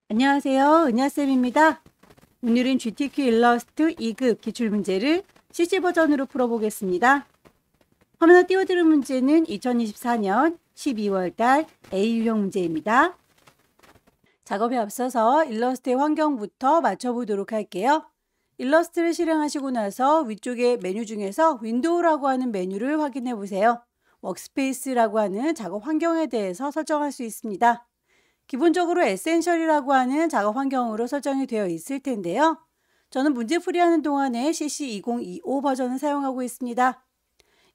안녕하세요. 은하쌤입니다. 오늘은 GTQ 일러스트 2급 기출문제를 CC 버전으로 풀어보겠습니다. 화면에 띄워드린 문제는 2024년 12월달 A 유형 문제입니다. 작업에 앞서서 일러스트의 환경부터 맞춰보도록 할게요. 일러스트를 실행하시고 나서 위쪽에 메뉴 중에서 윈도우라고 하는 메뉴를 확인해 보세요. 워크스페이스라고 하는 작업 환경에 대해서 설정할 수 있습니다. 기본적으로 에센셜이라고 하는 작업 환경으로 설정이 되어 있을 텐데요. 저는 문제풀이 하는 동안에 CC2025 버전을 사용하고 있습니다.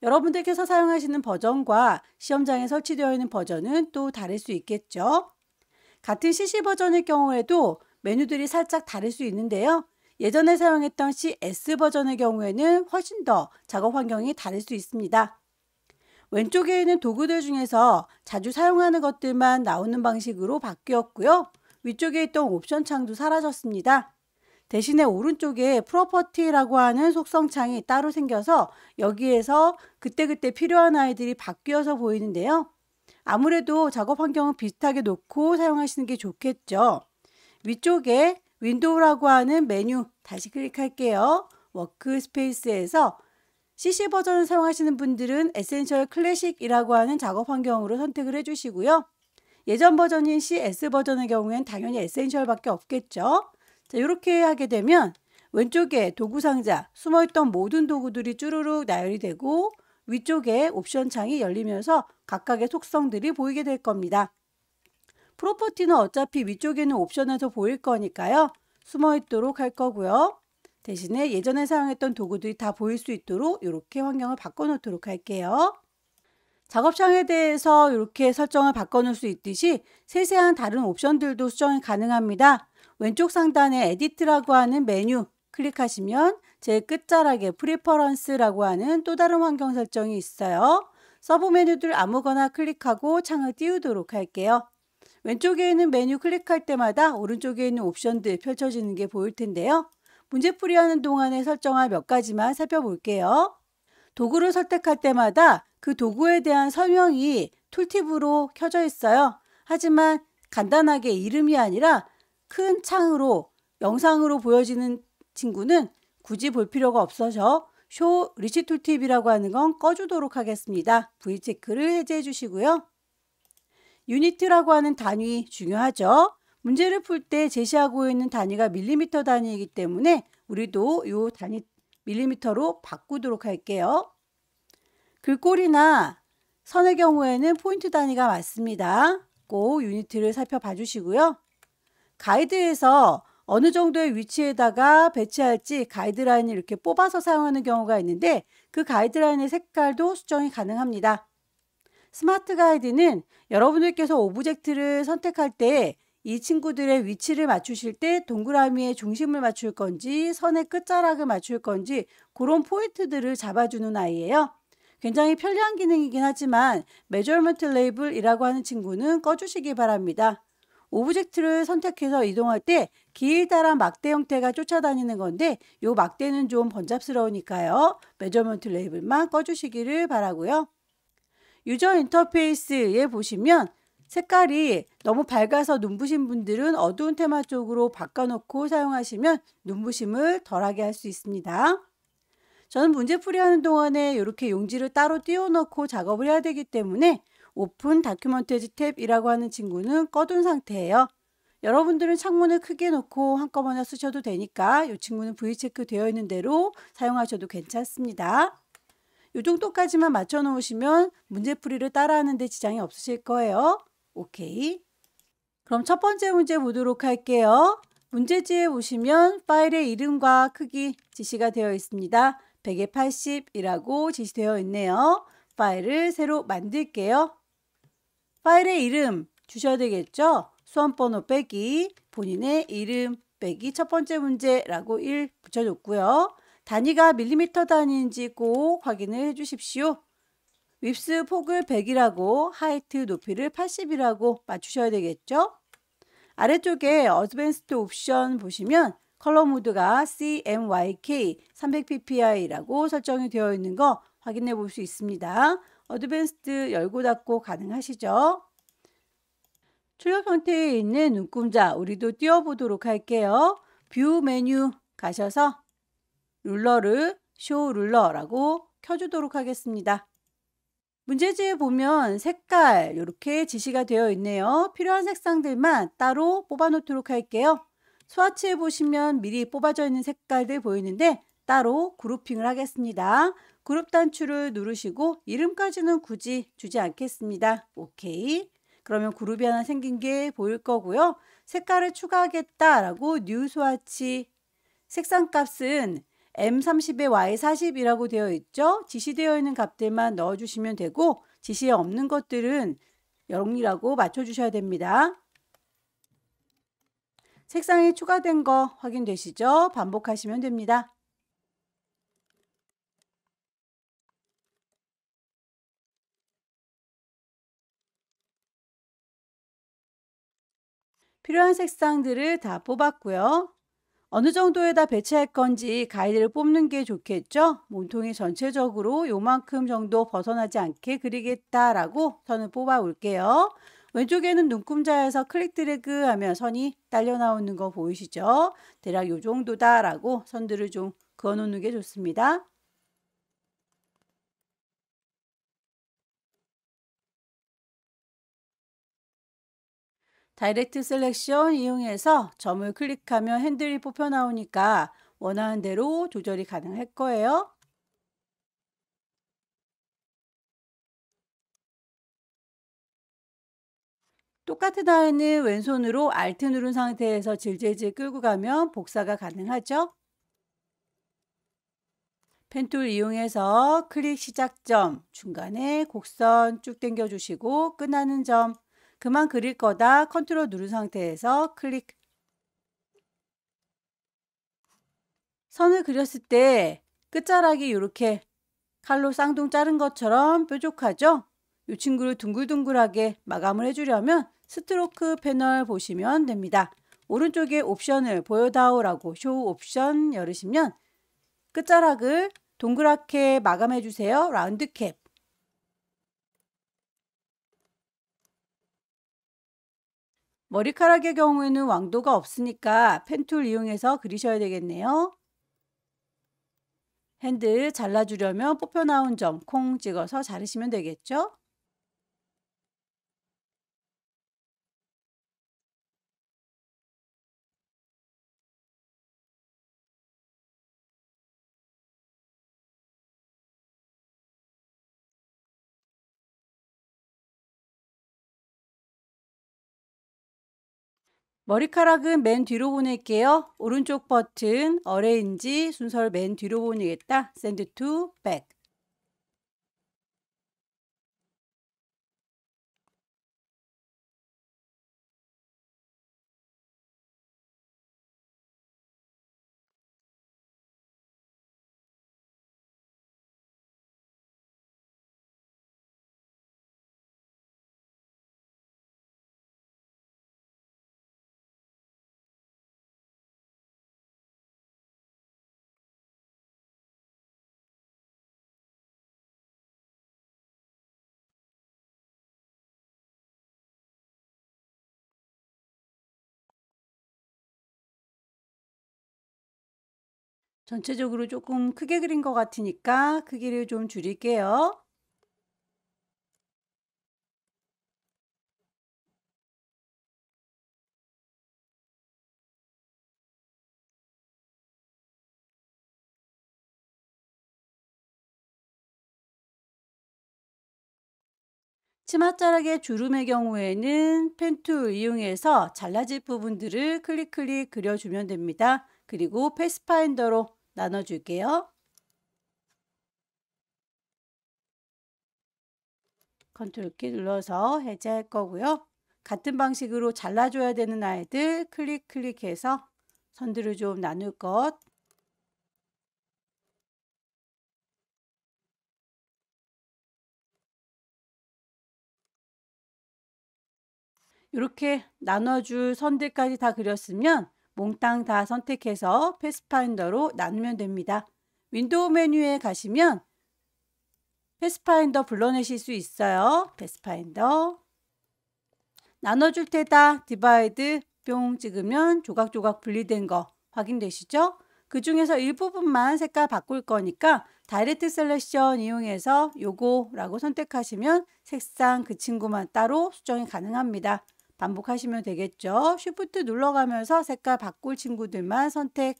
여러분들께서 사용하시는 버전과 시험장에 설치되어 있는 버전은 또 다를 수 있겠죠. 같은 CC 버전일 경우에도 메뉴들이 살짝 다를 수 있는데요. 예전에 사용했던 CS 버전의 경우에는 훨씬 더 작업 환경이 다를 수 있습니다. 왼쪽에 있는 도구들 중에서 자주 사용하는 것들만 나오는 방식으로 바뀌었고요. 위쪽에 있던 옵션 창도 사라졌습니다. 대신에 오른쪽에 프로퍼티라고 하는 속성 창이 따로 생겨서 여기에서 그때그때 필요한 아이들이 바뀌어서 보이는데요. 아무래도 작업 환경은 비슷하게 놓고 사용하시는 게 좋겠죠. 위쪽에 윈도우라고 하는 메뉴 다시 클릭할게요. 워크스페이스에서 CC 버전을 사용하시는 분들은 에센셜 클래식이라고 하는 작업 환경으로 선택을 해주시고요. 예전 버전인 CS 버전의 경우엔 당연히 에센셜밖에 없겠죠. 자, 이렇게 하게 되면 왼쪽에 도구 상자, 숨어있던 모든 도구들이 쭈루룩 나열이 되고 위쪽에 옵션 창이 열리면서 각각의 속성들이 보이게 될 겁니다. 프로퍼티는 어차피 위쪽에는 옵션에서 보일 거니까요. 숨어있도록 할 거고요. 대신에 예전에 사용했던 도구들이 다 보일 수 있도록 이렇게 환경을 바꿔놓도록 할게요. 작업창에 대해서 이렇게 설정을 바꿔놓을 수 있듯이 세세한 다른 옵션들도 수정이 가능합니다. 왼쪽 상단에 에디트라고 하는 메뉴 클릭하시면 제일 끝자락에 프리퍼런스라고 하는 또 다른 환경 설정이 있어요. 서브 메뉴들 아무거나 클릭하고 창을 띄우도록 할게요. 왼쪽에 있는 메뉴 클릭할 때마다 오른쪽에 있는 옵션들 펼쳐지는 게 보일 텐데요. 문제풀이 하는 동안에 설정할 몇 가지만 살펴볼게요. 도구를 선택할 때마다 그 도구에 대한 설명이 툴팁으로 켜져 있어요. 하지만 간단하게 이름이 아니라 큰 창으로 영상으로 보여지는 친구는 굳이 볼 필요가 없어서 쇼 리치 툴팁이라고 하는 건 꺼주도록 하겠습니다. V체크를 해제해 주시고요. 유니트라고 하는 단위 중요하죠. 문제를 풀 때 제시하고 있는 단위가 밀리미터 단위이기 때문에 우리도 이 단위 밀리미터로 바꾸도록 할게요. 글꼴이나 선의 경우에는 포인트 단위가 맞습니다. 꼭 유니트를 살펴봐 주시고요. 가이드에서 어느 정도의 위치에다가 배치할지 가이드라인을 이렇게 뽑아서 사용하는 경우가 있는데 그 가이드라인의 색깔도 수정이 가능합니다. 스마트 가이드는 여러분들께서 오브젝트를 선택할 때 이 친구들의 위치를 맞추실 때 동그라미의 중심을 맞출 건지 선의 끝자락을 맞출 건지 그런 포인트들을 잡아주는 아이예요. 굉장히 편리한 기능이긴 하지만 메저먼트 레이블이라고 하는 친구는 꺼주시기 바랍니다. 오브젝트를 선택해서 이동할 때 길다란 막대 형태가 쫓아다니는 건데 이 막대는 좀 번잡스러우니까요. 메저먼트 레이블만 꺼주시기를 바라고요. 유저 인터페이스에 보시면 색깔이 너무 밝아서 눈부신 분들은 어두운 테마 쪽으로 바꿔놓고 사용하시면 눈부심을 덜하게 할 수 있습니다. 저는 문제풀이 하는 동안에 이렇게 용지를 따로 띄워놓고 작업을 해야 되기 때문에 오픈 다큐멘터리 탭이라고 하는 친구는 꺼둔 상태예요. 여러분들은 창문을 크게 놓고 한꺼번에 쓰셔도 되니까 이 친구는 V체크 되어 있는 대로 사용하셔도 괜찮습니다. 이 정도까지만 맞춰 놓으시면 문제풀이를 따라하는 데 지장이 없으실 거예요. 오케이. 그럼 첫 번째 문제 보도록 할게요. 문제지에 보시면 파일의 이름과 크기 지시가 되어 있습니다. 100에 80이라고 지시되어 있네요. 파일을 새로 만들게요. 파일의 이름 주셔야 되겠죠? 수험번호 빼기, 본인의 이름 빼기 첫 번째 문제라고 1 붙여줬고요. 단위가 밀리미터 단위인지 꼭 확인을 해 주십시오. 윕스 폭을 100이라고 하이트 높이를 80이라고 맞추셔야 되겠죠? 아래쪽에 어드밴스드 옵션 보시면 컬러 모드가 CMYK 300ppi라고 설정이 되어 있는 거 확인해 볼 수 있습니다. 어드밴스드 열고 닫고 가능하시죠? 출력 형태에 있는 눈금자 우리도 띄워보도록 할게요. 뷰 메뉴 가셔서 룰러를 쇼 룰러라고 켜주도록 하겠습니다. 문제지에 보면 색깔 이렇게 지시가 되어 있네요. 필요한 색상들만 따로 뽑아 놓도록 할게요. 스와치에 보시면 미리 뽑아져 있는 색깔들 보이는데 따로 그룹핑을 하겠습니다. 그룹 단추를 누르시고 이름까지는 굳이 주지 않겠습니다. 오케이. 그러면 그룹이 하나 생긴 게 보일 거고요. 색깔을 추가하겠다라고 뉴 스와치 색상 값은 M30에 Y40이라고 되어 있죠. 지시되어 있는 값들만 넣어주시면 되고 지시에 없는 것들은 0이라고 맞춰주셔야 됩니다. 색상이 추가된 거 확인되시죠? 반복하시면 됩니다. 필요한 색상들을 다 뽑았고요. 어느 정도에다 배치할 건지 가이드를 뽑는 게 좋겠죠? 몸통이 전체적으로 요만큼 정도 벗어나지 않게 그리겠다라고 선을 뽑아 올게요. 왼쪽에는 눈금자에서 클릭 드래그 하면 선이 딸려 나오는 거 보이시죠? 대략 요 정도다라고 선들을 좀 그어 놓는 게 좋습니다. 다이렉트 셀렉션 이용해서 점을 클릭하면 핸들이 뽑혀 나오니까 원하는 대로 조절이 가능할 거예요. 똑같은 아이는 왼손으로 Alt 누른 상태에서 질질질 끌고 가면 복사가 가능하죠. 펜툴 이용해서 클릭 시작점, 중간에 곡선 쭉 당겨 주시고 끝나는 점, 그만 그릴 거다 컨트롤 누른 상태에서 클릭. 선을 그렸을 때 끝자락이 이렇게 칼로 쌍둥 자른 것처럼 뾰족하죠? 이 친구를 둥글둥글하게 마감을 해주려면 스트로크 패널 보시면 됩니다. 오른쪽에 옵션을 보여다오라고 쇼 옵션 열으시면 끝자락을 동그랗게 마감해 주세요. 라운드 캡. 머리카락의 경우에는 왕도가 없으니까 펜툴 이용해서 그리셔야 되겠네요. 핸들 잘라주려면 뽑혀 나온 점 콩 찍어서 자르시면 되겠죠? 머리카락은 맨 뒤로 보낼게요. 오른쪽 버튼 어레인지 순서를 맨 뒤로 보내겠다. Send to back. 전체적으로 조금 크게 그린 것 같으니까 크기를 좀 줄일게요. 치맛자락의 주름의 경우에는 펜툴 이용해서 잘라질 부분들을 클릭 그려주면 됩니다. 그리고 패스파인더로 나눠줄게요. 컨트롤 키 눌러서 해제할 거고요. 같은 방식으로 잘라줘야 되는 아이들 클릭해서 선들을 좀 나눌 것. 이렇게 나눠줄 선들까지 다 그렸으면 몽땅 다 선택해서 패스파인더로 나누면 됩니다. 윈도우 메뉴에 가시면 패스파인더 불러내실 수 있어요. 패스파인더 나눠줄 테다 디바이드 뿅 찍으면 조각조각 분리된 거 확인되시죠? 그 중에서 일부분만 색깔 바꿀 거니까 다이렉트 셀렉션 이용해서 요거라고 선택하시면 색상 그 친구만 따로 수정이 가능합니다. 반복하시면 되겠죠? 쉬프트 눌러가면서 색깔 바꿀 친구들만 선택.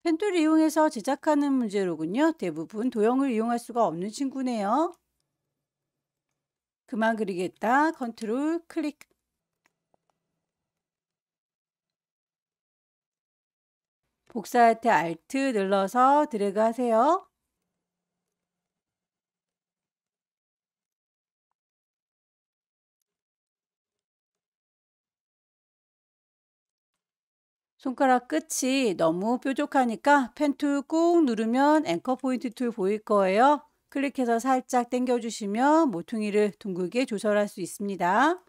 펜툴을 이용해서 제작하는 문제로군요. 대부분 도형을 이용할 수가 없는 친구네요. 그만 그리겠다. 컨트롤 클릭. 복사할 때 Alt 눌러서 드래그 하세요. 손가락 끝이 너무 뾰족하니까 펜 툴 꾹 누르면 앵커 포인트 툴 보일 거예요. 클릭해서 살짝 당겨주시면 모퉁이를 둥글게 조절할 수 있습니다.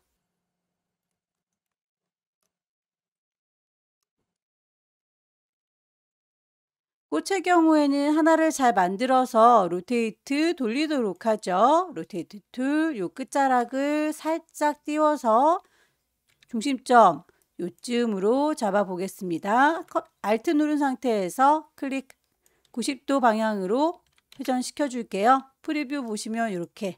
꽃의 경우에는 하나를 잘 만들어서 로테이트 돌리도록 하죠. 로테이트 툴, 요 끝자락을 살짝 띄워서 중심점 요쯤으로 잡아 보겠습니다. Alt 누른 상태에서 클릭 90도 방향으로 회전시켜 줄게요. 프리뷰 보시면 이렇게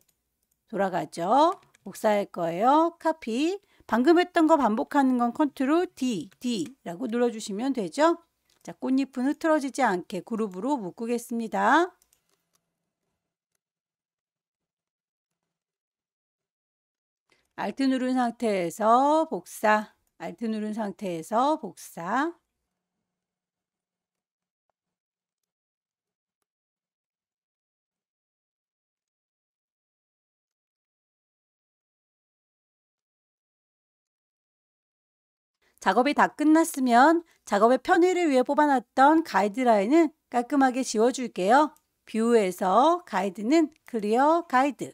돌아가죠. 복사할 거예요. 카피. 방금 했던 거 반복하는 건 컨트롤 D라고 눌러주시면 되죠. 자, 꽃잎은 흐트러지지 않게 그룹으로 묶겠습니다. Alt 누른 상태에서 복사. Alt 누른 상태에서 복사. 작업이 다 끝났으면 작업의 편의를 위해 뽑아놨던 가이드라인은 깔끔하게 지워줄게요. 뷰에서 가이드는 클리어 가이드.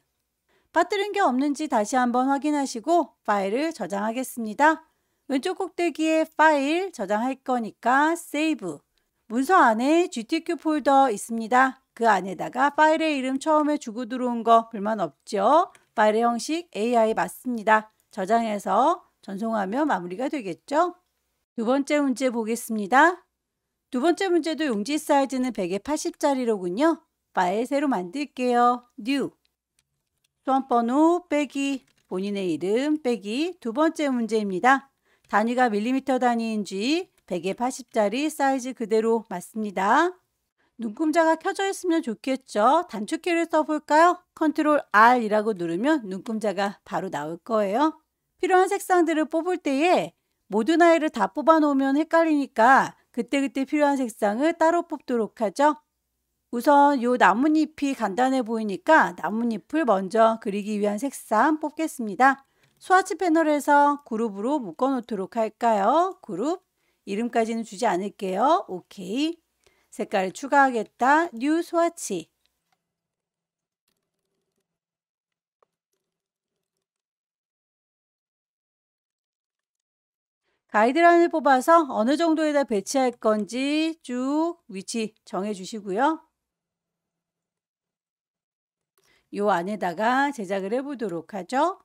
빠뜨린 게 없는지 다시 한번 확인하시고 파일을 저장하겠습니다. 왼쪽 꼭대기에 파일 저장할 거니까 세이브. 문서 안에 GTQ 폴더 있습니다. 그 안에다가 파일의 이름 처음에 주고 들어온 거 불만 없죠? 파일의 형식 AI 맞습니다. 저장해서 전송하면 마무리가 되겠죠? 두 번째 문제 보겠습니다. 두 번째 문제도 용지 사이즈는 100에 80짜리로군요. 파일 새로 만들게요. New. 수험번호 빼기 본인의 이름 빼기 두 번째 문제입니다. 단위가 밀리미터 단위인지 100에 80짜리 사이즈 그대로 맞습니다. 눈금자가 켜져 있으면 좋겠죠. 단축키를 써볼까요? 컨트롤 R이라고 누르면 눈금자가 바로 나올 거예요. 필요한 색상들을 뽑을 때에 모든 아이를 다 뽑아 놓으면 헷갈리니까 그때그때 필요한 색상을 따로 뽑도록 하죠. 우선 요 나뭇잎이 간단해 보이니까 나뭇잎을 먼저 그리기 위한 색상 뽑겠습니다. 스와치 패널에서 그룹으로 묶어 놓도록 할까요? 그룹. 이름까지는 주지 않을게요. 오케이. 색깔을 추가하겠다. 뉴 스와치. 가이드라인을 뽑아서 어느 정도에다 배치할 건지 쭉 위치 정해 주시고요. 요 안에다가 제작을 해 보도록 하죠.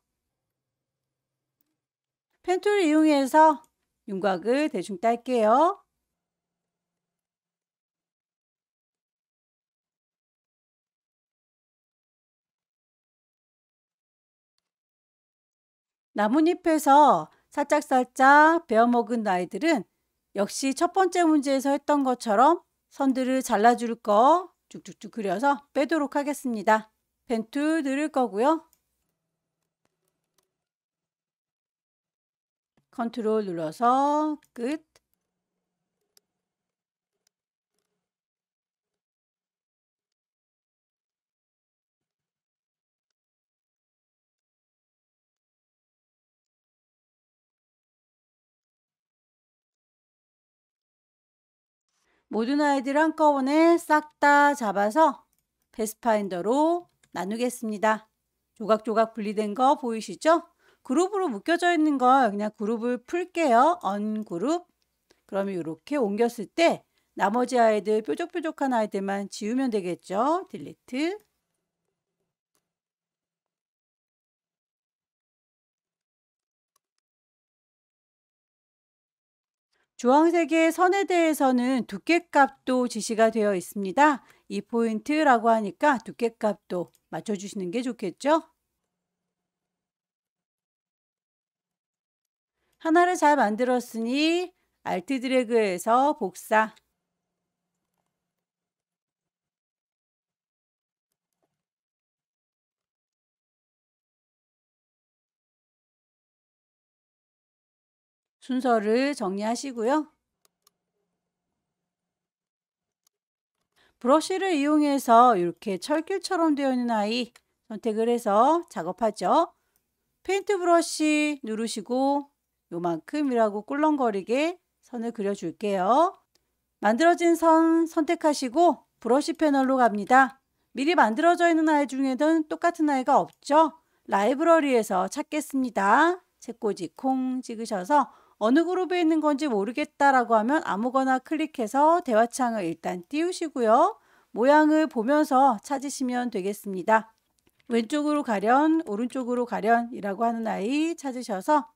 펜툴을 이용해서 윤곽을 대충 딸게요. 나뭇잎에서 살짝살짝 베어먹은 아이들은 역시 첫 번째 문제에서 했던 것처럼 선들을 잘라줄 거 쭉쭉쭉 그려서 빼도록 하겠습니다. 펜툴 누를 거고요. 컨트롤 눌러서 끝. 모든 아이들 한꺼번에 싹 다 잡아서 패스파인더로 나누겠습니다. 조각조각 분리된 거 보이시죠? 그룹으로 묶여져 있는 걸 그냥 그룹을 풀게요. 언그룹. 그러면 이렇게 옮겼을 때 나머지 아이들, 뾰족뾰족한 아이들만 지우면 되겠죠? 딜리트. 주황색의 선에 대해서는 두께값도 지시가 되어 있습니다. 이 포인트라고 하니까 두께값도 맞춰주시는 게 좋겠죠? 하나를 잘 만들었으니 Alt 드래그해서 복사. 순서를 정리하시고요. 브러쉬를 이용해서 이렇게 철길처럼 되어 있는 아이 선택을 해서 작업하죠. 페인트 브러쉬 누르시고 요만큼이라고 꿀렁거리게 선을 그려줄게요. 만들어진 선 선택하시고 브러쉬 패널로 갑니다. 미리 만들어져 있는 아이 중에는 똑같은 아이가 없죠? 라이브러리에서 찾겠습니다. 책꽂이 콩 찍으셔서 어느 그룹에 있는 건지 모르겠다라고 하면 아무거나 클릭해서 대화창을 일단 띄우시고요. 모양을 보면서 찾으시면 되겠습니다. 왼쪽으로 가련, 오른쪽으로 가련이라고 하는 아이 찾으셔서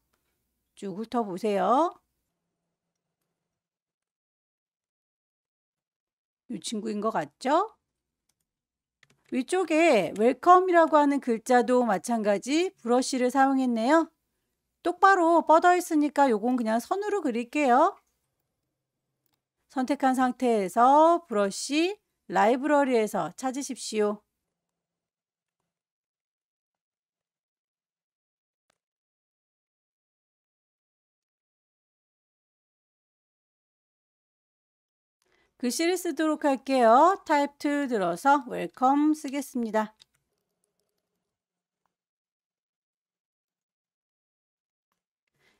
쭉 훑어보세요. 이 친구인 것 같죠? 위쪽에 웰컴이라고 하는 글자도 마찬가지 브러쉬를 사용했네요. 똑바로 뻗어 있으니까 요건 그냥 선으로 그릴게요. 선택한 상태에서 브러쉬 라이브러리에서 찾으십시오. 글씨를 쓰도록 할게요. 타입 2 들어서 웰컴 쓰겠습니다.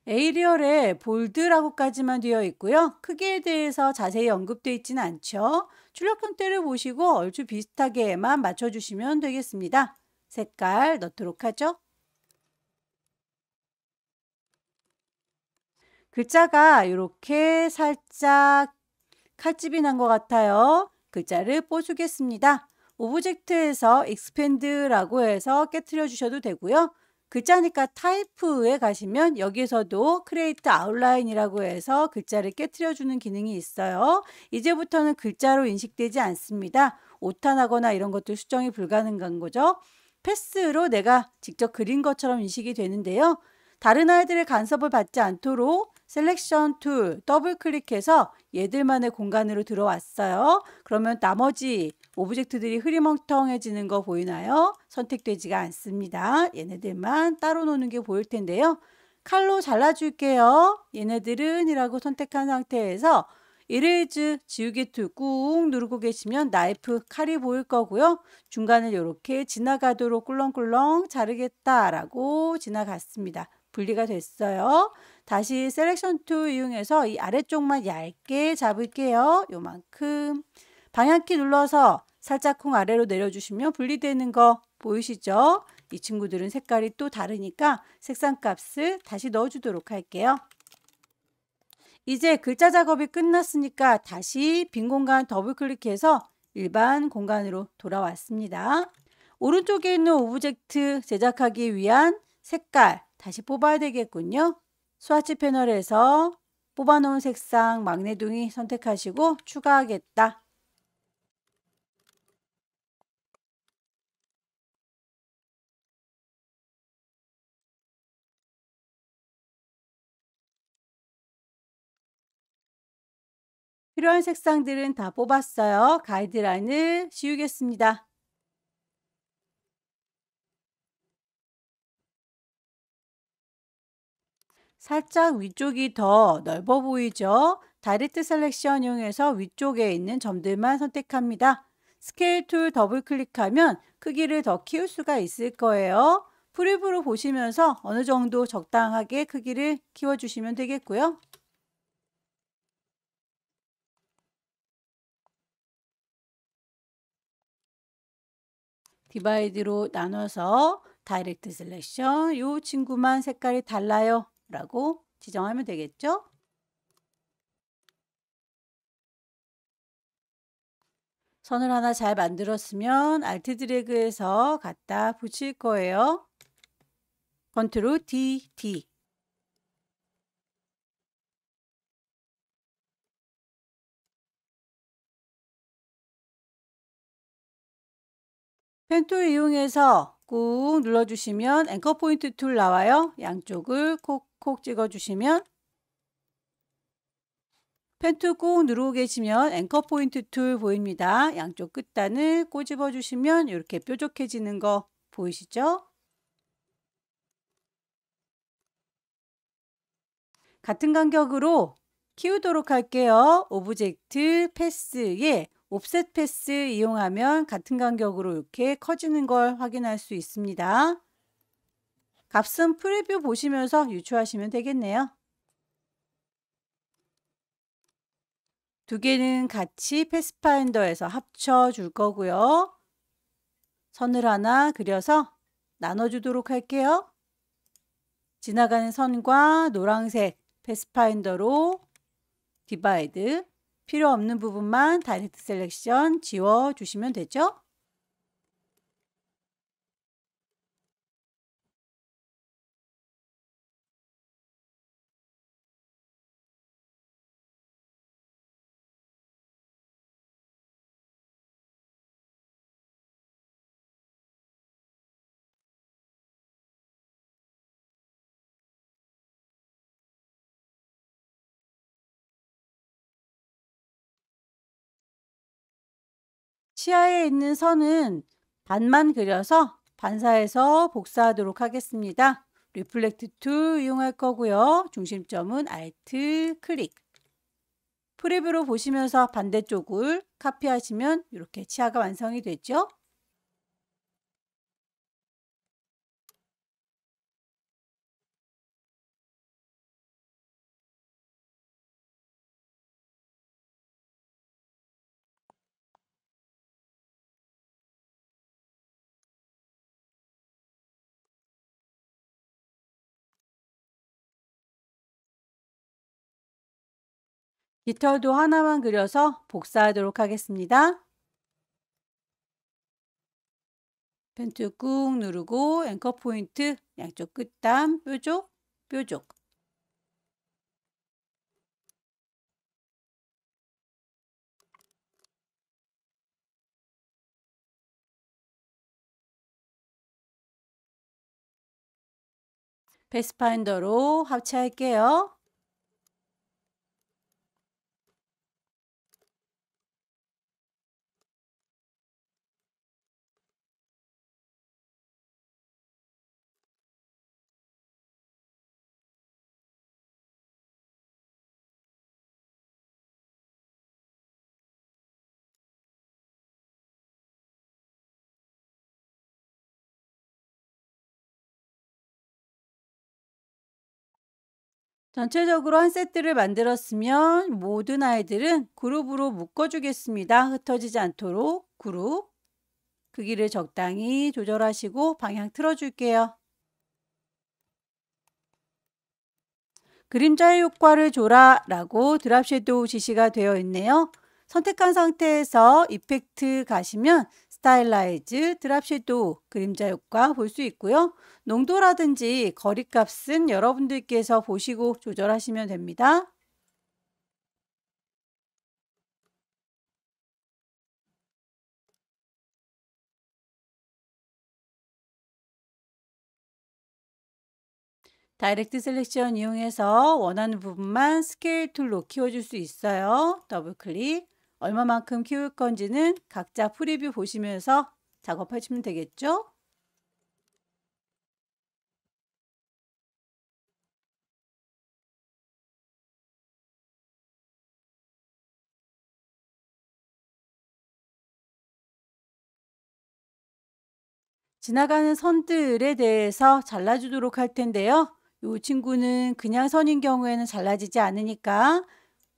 에이리얼에 볼드라고까지만 되어 있고요. 크기에 대해서 자세히 언급되어 있지는 않죠. 출력 형태를 보시고 얼추 비슷하게만 맞춰주시면 되겠습니다. 색깔 넣도록 하죠. 글자가 이렇게 살짝 칼집이 난 것 같아요. 글자를 뽀주겠습니다. 오브젝트에서 expand라고 해서 깨트려 주셔도 되고요. 글자니까 타입에 가시면 여기에서도 create outline이라고 해서 글자를 깨트려 주는 기능이 있어요. 이제부터는 글자로 인식되지 않습니다. 오타나거나 이런 것들 수정이 불가능한 거죠. 패스로 내가 직접 그린 것처럼 인식이 되는데요. 다른 아이들의 간섭을 받지 않도록 셀렉션 툴 더블 클릭해서 얘들만의 공간으로 들어왔어요. 그러면 나머지 오브젝트들이 흐리멍텅해지는 거 보이나요? 선택되지가 않습니다. 얘네들만 따로 노는 게 보일 텐데요. 칼로 잘라줄게요. 얘네들은 이라고 선택한 상태에서 이레이즈 지우개 툴 꾹 누르고 계시면 나이프 칼이 보일 거고요. 중간을 이렇게 지나가도록 꿀렁꿀렁 자르겠다라고 지나갔습니다. 분리가 됐어요. 다시 셀렉션 툴 이용해서 이 아래쪽만 얇게 잡을게요. 요만큼. 방향키 눌러서 살짝 쿵 아래로 내려주시면 분리되는 거 보이시죠? 이 친구들은 색깔이 또 다르니까 색상 값을 다시 넣어주도록 할게요. 이제 글자 작업이 끝났으니까 다시 빈 공간 더블 클릭해서 일반 공간으로 돌아왔습니다. 오른쪽에 있는 오브젝트 제작하기 위한 색깔 다시 뽑아야 되겠군요. 스와치 패널에서 뽑아놓은 색상 magne둥이 선택하시고 추가하겠다. 필요한 색상들은 다 뽑았어요. 가이드라인을 지우겠습니다. 살짝 위쪽이 더 넓어 보이죠? 다이렉트 셀렉션 이용해서 위쪽에 있는 점들만 선택합니다. 스케일 툴 더블 클릭하면 크기를 더 키울 수가 있을 거예요. 프리뷰로 보시면서 어느 정도 적당하게 크기를 키워주시면 되겠고요. 디바이드로 나눠서 다이렉트 셀렉션, 이 친구만 색깔이 달라요 라고 지정하면 되겠죠. 선을 하나 잘 만들었으면 Alt 드래그해서 갖다 붙일 거예요. 컨트롤 D, D. 펜 툴 이용해서 꾹 눌러주시면 앵커 포인트 툴 나와요. 양쪽을 콕콕 찍어주시면 펜 툴 꾹 누르고 계시면 앵커 포인트 툴 보입니다. 양쪽 끝단을 꼬집어 주시면 이렇게 뾰족해지는 거 보이시죠? 같은 간격으로 키우도록 할게요. 오브젝트 패스에 옵셋 패스 이용하면 같은 간격으로 이렇게 커지는 걸 확인할 수 있습니다. 값은 프리뷰 보시면서 유추하시면 되겠네요. 두 개는 같이 패스파인더에서 합쳐 줄 거고요. 선을 하나 그려서 나눠주도록 할게요. 지나가는 선과 노란색 패스파인더로 디바이드, 필요 없는 부분만 다이렉트 셀렉션 지워주시면 되죠. 치아에 있는 선은 반만 그려서 반사해서 복사하도록 하겠습니다. 리플렉트 툴 이용할 거고요. 중심점은 Alt 클릭. 프리뷰로 보시면서 반대쪽을 카피하시면 이렇게 치아가 완성이 되죠. 깃털도 하나만 그려서 복사하도록 하겠습니다. 펜 툴 꾹 누르고 앵커 포인트 양쪽 끝단 뾰족, 뾰족. 패스파인더로 합체할게요. 전체적으로 한 세트를 만들었으면 모든 아이들은 그룹으로 묶어주겠습니다. 흩어지지 않도록 그룹. 크기를 적당히 조절하시고 방향 틀어줄게요. 그림자의 효과를 줘라 라고 드랍 섀도우 지시가 되어 있네요. 선택한 상태에서 이펙트 가시면 스타일라이즈, 드랍 섀도우, 그림자 효과 볼 수 있고요. 농도라든지 거리값은 여러분들께서 보시고 조절하시면 됩니다. 다이렉트 셀렉션 이용해서 원하는 부분만 스케일 툴로 키워줄 수 있어요. 더블 클릭. 얼마만큼 키울 건지는 각자 프리뷰 보시면서 작업하시면 되겠죠? 지나가는 선들에 대해서 잘라주도록 할 텐데요. 이 친구는 그냥 선인 경우에는 잘라지지 않으니까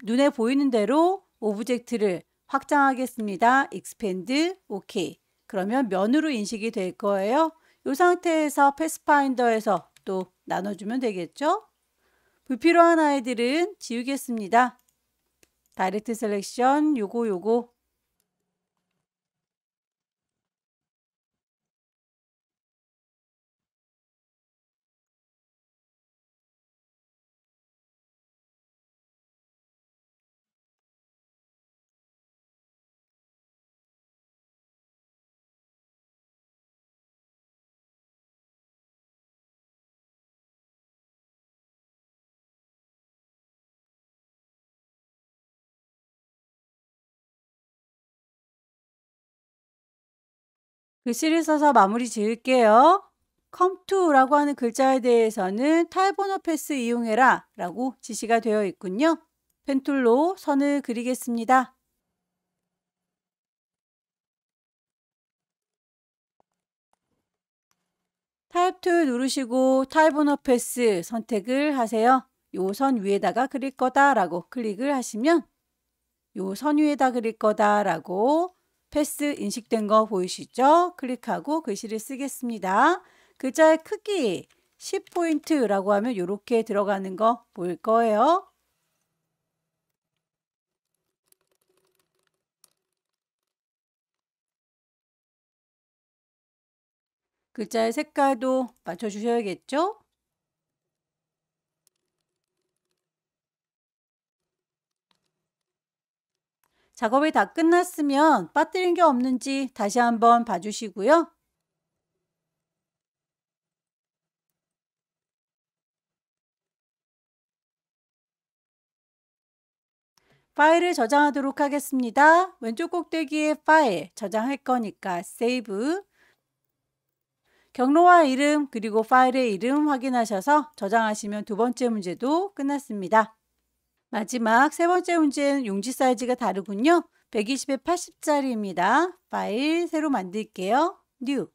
눈에 보이는 대로 오브젝트를 확장하겠습니다. 익스펜드, OK. 그러면 면으로 인식이 될 거예요. 이 상태에서 패스파인더에서 또 나눠주면 되겠죠? 불필요한 아이들은 지우겠습니다. 다이렉트 셀렉션 요거 글씨를 써서 마무리 지을게요. come to라고 하는 글자에 대해서는 타입 오너 패스 이용해라 라고 지시가 되어 있군요. 펜툴로 선을 그리겠습니다. 타입 2 누르시고 타입 오너 패스 선택을 하세요. 요 선 위에다가 그릴 거다 라고 클릭을 하시면 요 선 위에다 그릴 거다 라고 패스 인식된 거 보이시죠? 클릭하고 글씨를 쓰겠습니다. 글자의 크기 10포인트라고 하면 이렇게 들어가는 거 보일 거예요. 글자의 색깔도 맞춰주셔야겠죠? 작업이 다 끝났으면 빠뜨린 게 없는지 다시 한번 봐주시고요. 파일을 저장하도록 하겠습니다. 왼쪽 꼭대기에 파일 저장할 거니까 세이브. 경로와 이름 그리고 파일의 이름 확인하셔서 저장하시면 두 번째 문제도 끝났습니다. 마지막 세 번째 문제는 용지 사이즈가 다르군요. 120에 80짜리입니다. 파일 새로 만들게요. New.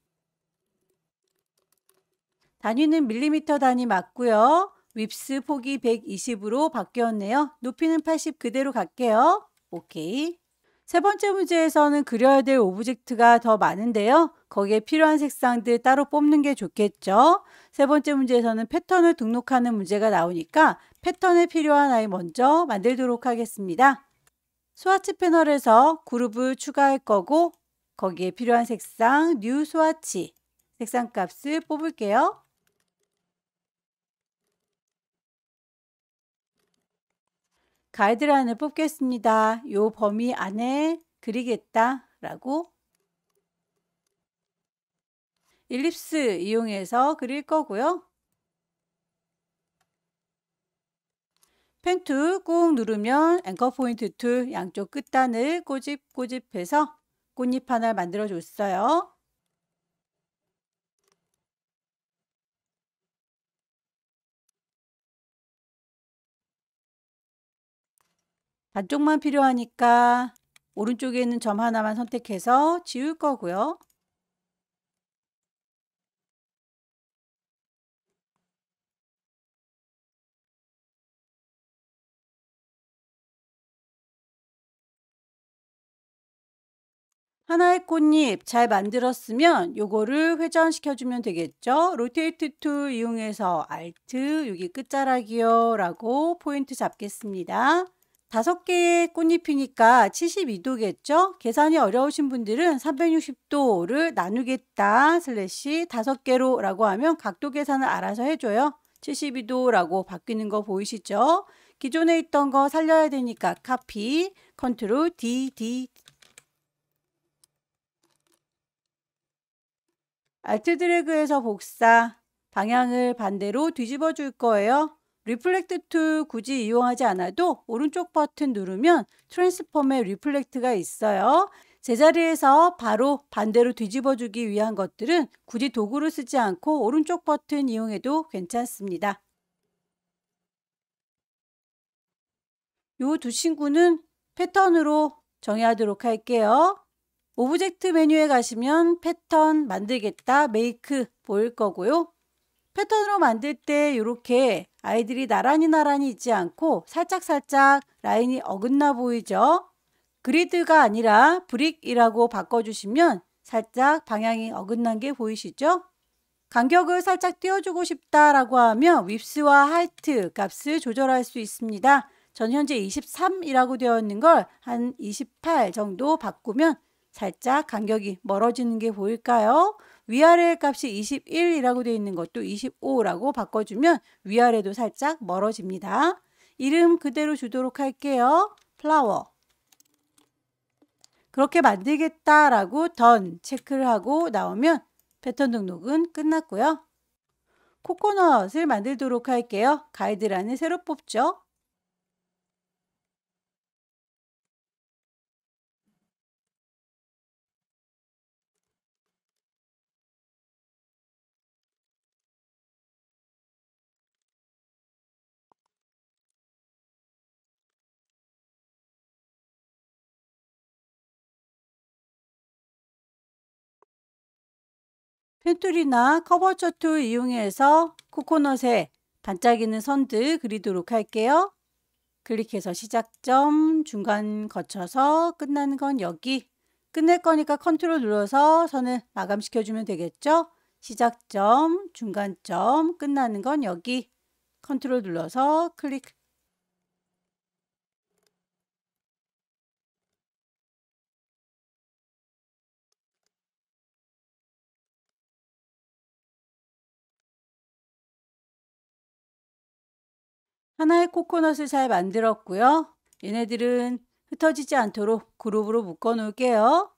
단위는 밀리미터 단위 맞고요. 윕스 폭이 120으로 바뀌었네요. 높이는 80 그대로 갈게요. 오케이. 세 번째 문제에서는 그려야 될 오브젝트가 더 많은데요. 거기에 필요한 색상들 따로 뽑는 게 좋겠죠. 세 번째 문제에서는 패턴을 등록하는 문제가 나오니까 패턴에 필요한 아이 먼저 만들도록 하겠습니다. 스와치 패널에서 그룹을 추가할 거고 거기에 필요한 색상 뉴 스와치 색상 값을 뽑을게요. 가이드라인을 뽑겠습니다. 요 범위 안에 그리겠다 라고 일립스 이용해서 그릴 거고요. 펜 툴 꾹 누르면 앵커 포인트 툴 양쪽 끝단을 꼬집꼬집해서 꽃잎 하나를 만들어 줬어요. 반쪽만 필요하니까 오른쪽에 있는 점 하나만 선택해서 지울 거고요. 하나의 꽃잎 잘 만들었으면 요거를 회전시켜 주면 되겠죠. 로테이트 툴 이용해서 Alt 여기 끝자락이요 라고 포인트 잡겠습니다. 5개의 꽃잎이니까 72도겠죠? 계산이 어려우신 분들은 360도를 나누겠다 슬래시 5개로 라고 하면 각도 계산을 알아서 해줘요. 72도라고 바뀌는 거 보이시죠? 기존에 있던 거 살려야 되니까 카피, 컨트롤 D 알트 드래그해서 복사, 방향을 반대로 뒤집어 줄 거예요. 리플렉트 툴 굳이 이용하지 않아도 오른쪽 버튼 누르면 트랜스폼의 리플렉트가 있어요. 제자리에서 바로 반대로 뒤집어 주기 위한 것들은 굳이 도구를 쓰지 않고 오른쪽 버튼 이용해도 괜찮습니다. 요 두 친구는 패턴으로 정의하도록 할게요. 오브젝트 메뉴에 가시면 패턴 만들겠다 메이크 보일 거고요. 패턴으로 만들 때 이렇게 아이들이 나란히 있지 않고 살짝 라인이 어긋나 보이죠. 그리드가 아니라 브릭이라고 바꿔주시면 살짝 방향이 어긋난 게 보이시죠? 간격을 살짝 띄워주고 싶다라고 하면 윕스와 하이트 값을 조절할 수 있습니다. 전 현재 23이라고 되어 있는 걸 한 28 정도 바꾸면 살짝 간격이 멀어지는 게 보일까요? 위아래 값이 21이라고 되어 있는 것도 25라고 바꿔주면 위아래도 살짝 멀어집니다. 이름 그대로 주도록 할게요. 플라워. 그렇게 만들겠다라고 던 체크를 하고 나오면 패턴 등록은 끝났고요. 코코넛을 만들도록 할게요. 가이드란을 새로 뽑죠. 펜툴이나 커버 차트 이용해서 코코넛에 반짝이는 선들 그리도록 할게요. 클릭해서 시작점, 중간 거쳐서 끝나는 건 여기. 끝낼 거니까 컨트롤 눌러서 선을 마감시켜주면 되겠죠? 시작점, 중간점, 끝나는 건 여기. 컨트롤 눌러서 클릭. 하나의 코코넛을 잘 만들었고요. 얘네들은 흩어지지 않도록 그룹으로 묶어 놓을게요.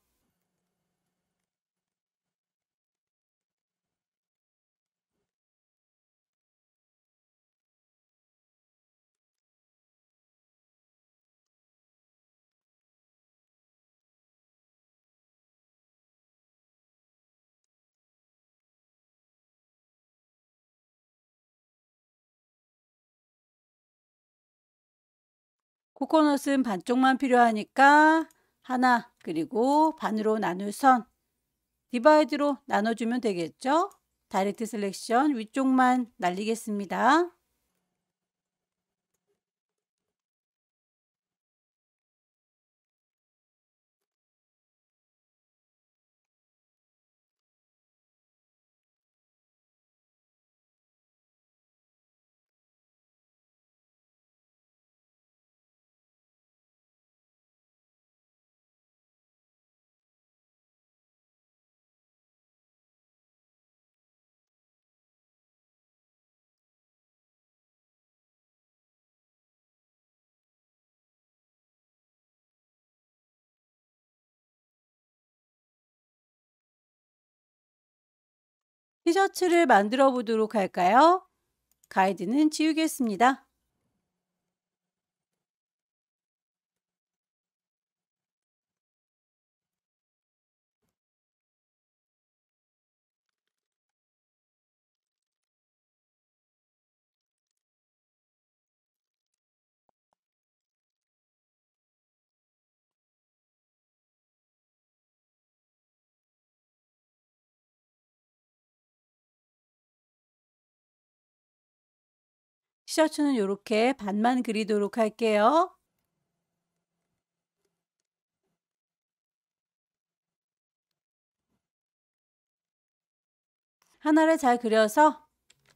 코코넛은 반쪽만 필요하니까 하나 그리고 반으로 나눌 선 디바이드로 나눠주면 되겠죠? 다이렉트 셀렉션 위쪽만 날리겠습니다. 티셔츠를 만들어 보도록 할까요? 가이드는 지우겠습니다. 티셔츠는 이렇게 반만 그리도록 할게요. 하나를 잘 그려서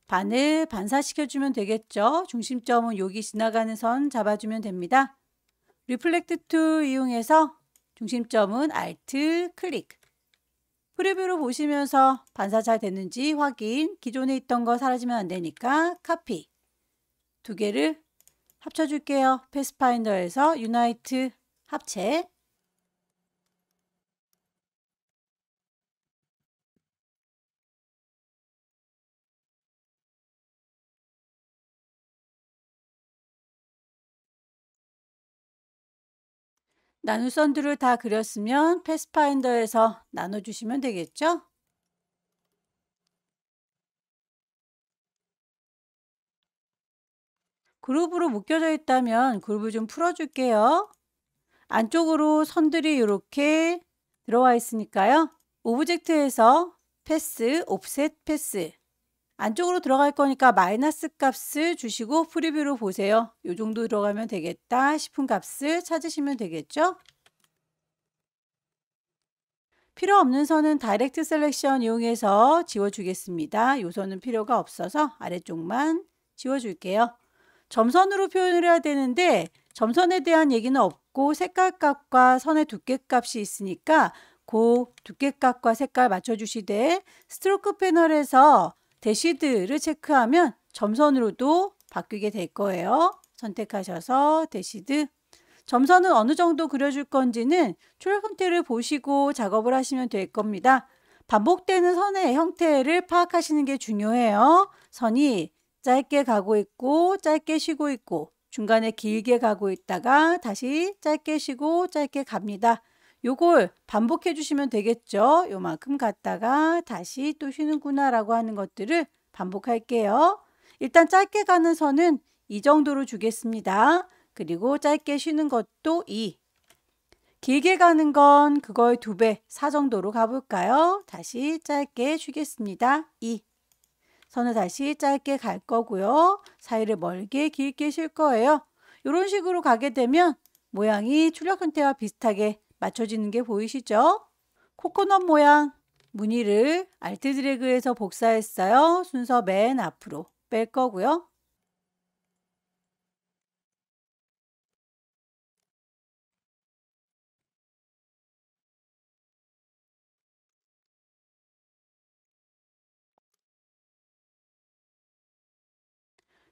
반을 반사시켜주면 되겠죠. 중심점은 여기 지나가는 선 잡아주면 됩니다. 리플렉트 툴 이용해서 중심점은 Alt 클릭. 프리뷰로 보시면서 반사 잘 됐는지 확인. 기존에 있던 거 사라지면 안 되니까 카피. 두 개를 합쳐줄게요. 패스파인더에서 유나이트 합체. 나눗선들을 다 그렸으면 패스파인더에서 나눠주시면 되겠죠? 그룹으로 묶여져 있다면 그룹을 좀 풀어줄게요. 안쪽으로 선들이 이렇게 들어와 있으니까요. 오브젝트에서 패스, 옵셋 패스. 안쪽으로 들어갈 거니까 마이너스 값을 주시고 프리뷰로 보세요. 이 정도 들어가면 되겠다 싶은 값을 찾으시면 되겠죠? 필요 없는 선은 다이렉트 셀렉션 이용해서 지워주겠습니다. 요 선은 필요가 없어서 아래쪽만 지워줄게요. 점선으로 표현을 해야 되는데 점선에 대한 얘기는 없고 색깔값과 선의 두께값이 있으니까 그 두께값과 색깔 맞춰주시되 스트로크 패널에서 대시드를 체크하면 점선으로도 바뀌게 될 거예요. 선택하셔서 대시드. 점선은 어느 정도 그려줄 건지는 출력 형태를 보시고 작업을 하시면 될 겁니다. 반복되는 선의 형태를 파악하시는 게 중요해요. 선이 짧게 가고 있고 짧게 쉬고 있고 중간에 길게 가고 있다가 다시 짧게 쉬고 짧게 갑니다. 요걸 반복해 주시면 되겠죠. 요만큼 갔다가 다시 또 쉬는구나 라고 하는 것들을 반복할게요. 일단 짧게 가는 선은 이 정도로 주겠습니다. 그리고 짧게 쉬는 것도 2. 길게 가는 건 그거의 2배, 4 정도로 가볼까요? 다시 짧게 쉬겠습니다. 2. 선을 다시 짧게 갈 거고요. 사이를 멀게 길게 쉴 거예요. 이런 식으로 가게 되면 모양이 출력 형태와 비슷하게 맞춰지는 게 보이시죠? 코코넛 모양 무늬를 알트 드래그해서 복사했어요. 순서 맨 앞으로 뺄 거고요.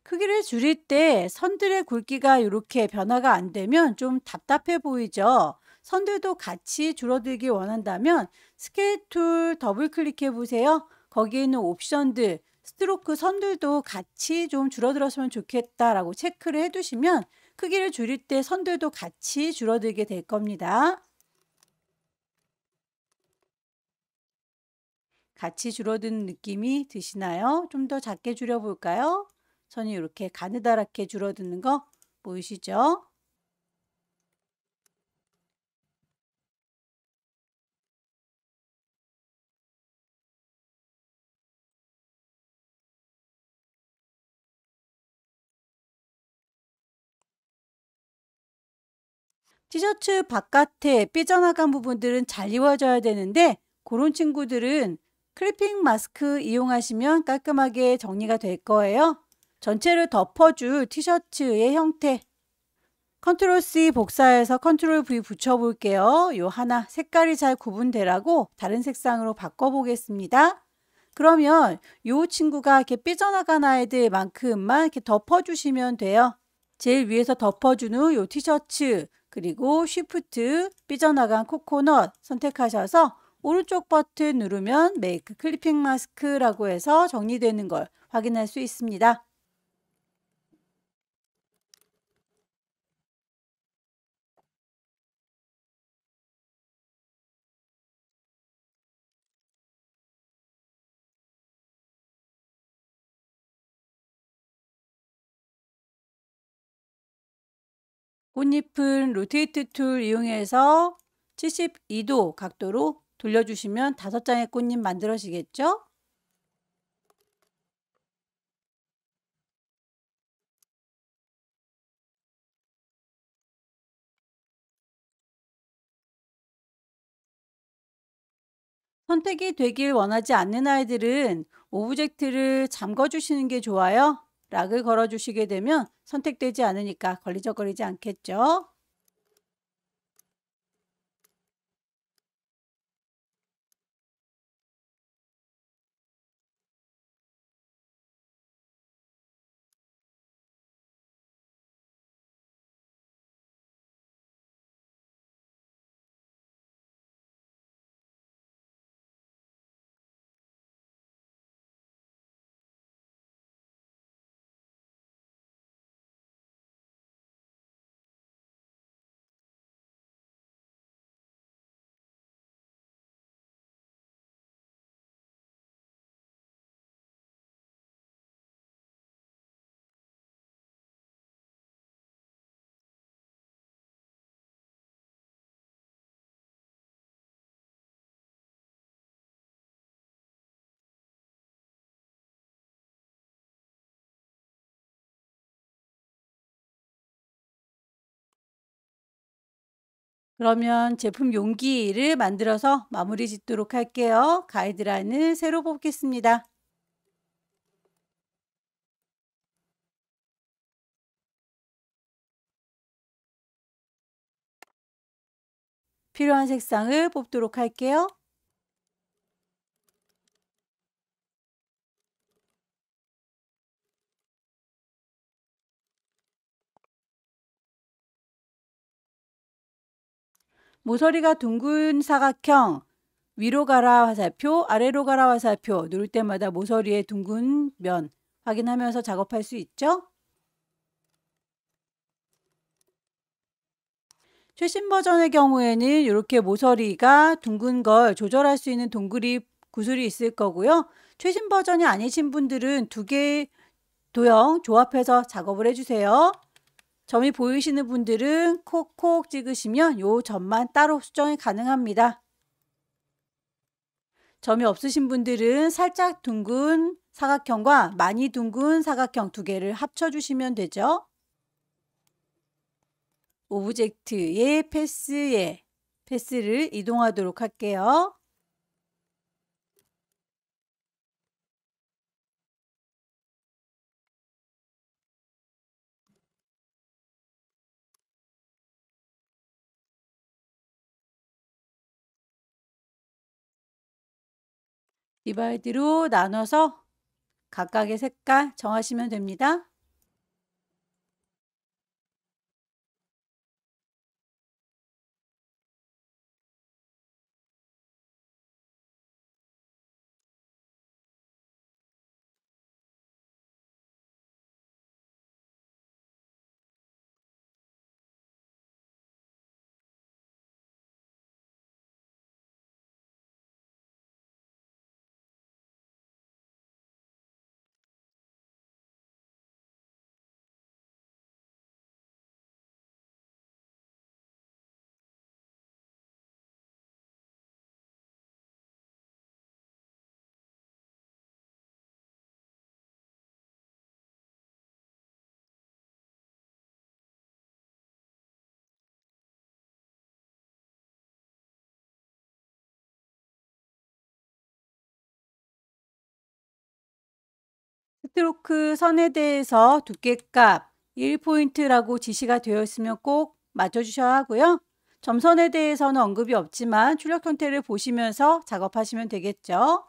크기를 줄일 때 선들의 굵기가 이렇게 변화가 안 되면 좀 답답해 보이죠? 선들도 같이 줄어들기 원한다면 스케일 툴 더블 클릭해 보세요. 거기에 있는 옵션들, 스트로크 선들도 같이 좀 줄어들었으면 좋겠다라고 체크를 해두시면 크기를 줄일 때 선들도 같이 줄어들게 될 겁니다. 같이 줄어드는 느낌이 드시나요? 좀 더 작게 줄여볼까요? 선이 이렇게 가느다랗게 줄어드는 거 보이시죠? 티셔츠 바깥에 삐져나간 부분들은 잘 이워져야 되는데 그런 친구들은 클리핑 마스크 이용하시면 깔끔하게 정리가 될 거예요. 전체를 덮어줄 티셔츠의 형태 컨트롤 C 복사해서 컨트롤 V 붙여볼게요. 요 하나 색깔이 잘 구분되라고 다른 색상으로 바꿔보겠습니다. 그러면 요 친구가 이렇게 삐져나간 아이들만큼만 이렇게 덮어주시면 돼요. 제일 위에서 덮어주는 요 티셔츠 그리고 쉬프트 삐져나간 코코넛 선택하셔서 오른쪽 버튼 누르면 메이크 클리핑 마스크라고 해서 정리되는 걸 확인할 수 있습니다. 꽃잎은 로테이트 툴 이용해서 72도 각도로 돌려주시면 5장의 꽃잎 만들어지겠죠? 선택이 되길 원하지 않는 아이들은 오브젝트를 잠궈 주시는 게 좋아요. 락을 걸어 주시게 되면 선택되지 않으니까 걸리적거리지 않겠죠? 그러면 제품 용기를 만들어서 마무리 짓도록 할게요. 가이드라인은 새로 뽑겠습니다. 필요한 색상을 뽑도록 할게요. 모서리가 둥근 사각형, 위로 가라 화살표, 아래로 가라 화살표 누를 때마다 모서리의 둥근 면 확인하면서 작업할 수 있죠. 최신 버전의 경우에는 이렇게 모서리가 둥근 걸 조절할 수 있는 동그리 구슬이 있을 거고요. 최신 버전이 아니신 분들은 두 개의 도형 조합해서 작업을 해주세요. 점이 보이시는 분들은 콕콕 찍으시면 요 점만 따로 수정이 가능합니다. 점이 없으신 분들은 살짝 둥근 사각형과 많이 둥근 사각형 두 개를 합쳐주시면 되죠. 오브젝트의 패스를 이동하도록 할게요. 디바이드로 나눠서 각각의 색깔 정하시면 됩니다. 스트로크 선에 대해서 두께값 1포인트라고 지시가 되어 있으면 꼭 맞춰주셔야 하고요. 점선에 대해서는 언급이 없지만 출력 형태를 보시면서 작업하시면 되겠죠.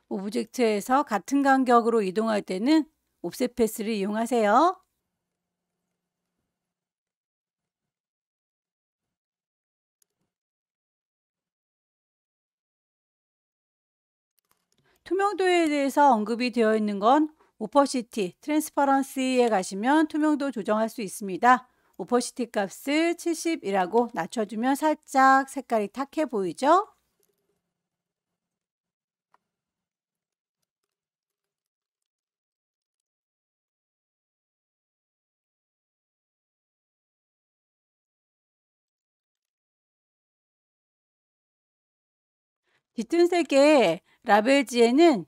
오브젝트에서 같은 간격으로 이동할 때는 옵셋 패스를 이용하세요. 투명도에 대해서 언급이 되어 있는 건 오퍼시티, 트랜스퍼런시에 가시면 투명도 조정할 수 있습니다. 오퍼시티 값을 70이라고 낮춰주면 살짝 색깔이 탁해 보이죠? 짙은 색의 라벨지에는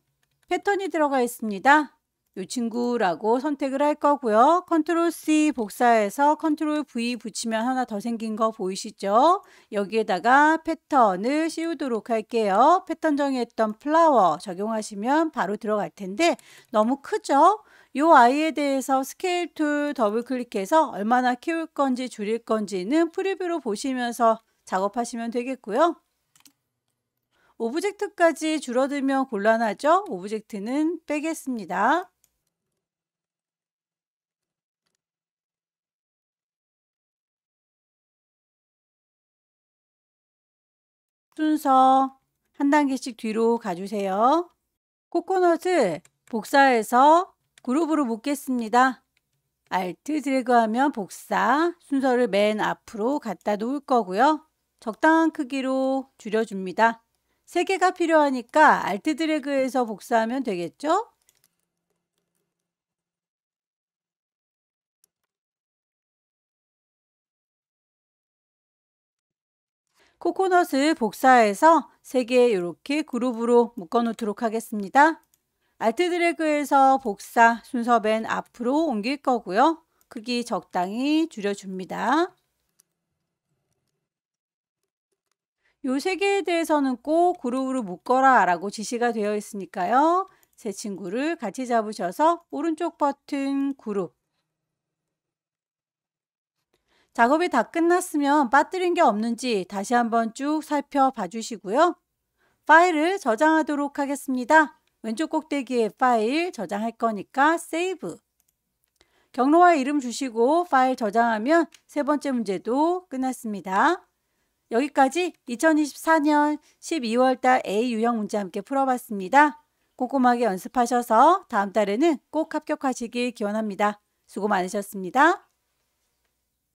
패턴이 들어가 있습니다. 이 친구라고 선택을 할 거고요. 컨트롤 C 복사해서 컨트롤 V 붙이면 하나 더 생긴 거 보이시죠? 여기에다가 패턴을 씌우도록 할게요. 패턴 정의했던 플라워 적용하시면 바로 들어갈 텐데 너무 크죠? 이 아이에 대해서 스케일 툴 더블 클릭해서 얼마나 키울 건지 줄일 건지는 프리뷰로 보시면서 작업하시면 되겠고요. 오브젝트까지 줄어들면 곤란하죠? 오브젝트는 빼겠습니다. 순서 한 단계씩 뒤로 가주세요. 코코넛을 복사해서 그룹으로 묶겠습니다. Alt 드래그하면 복사, 순서를 맨 앞으로 갖다 놓을 거고요. 적당한 크기로 줄여줍니다. 3개가 필요하니까 Alt 드래그해서 복사하면 되겠죠? 코코넛을 복사해서 3개 이렇게 그룹으로 묶어 놓도록 하겠습니다. Alt 드래그해서 복사 순서 맨 앞으로 옮길 거고요. 크기 적당히 줄여줍니다. 요 세 개에 대해서는 꼭 그룹으로 묶어라 라고 지시가 되어 있으니까요. 세 친구를 같이 잡으셔서 오른쪽 버튼 그룹. 작업이 다 끝났으면 빠뜨린 게 없는지 다시 한번 쭉 살펴봐 주시고요. 파일을 저장하도록 하겠습니다. 왼쪽 꼭대기에 파일 저장할 거니까 세이브. 경로와 이름 주시고 파일 저장하면 세 번째 문제도 끝났습니다. 여기까지 2024년 12월 달 A 유형 문제 함께 풀어봤습니다. 꼼꼼하게 연습하셔서 다음 달에는 꼭 합격하시길 기원합니다. 수고 많으셨습니다.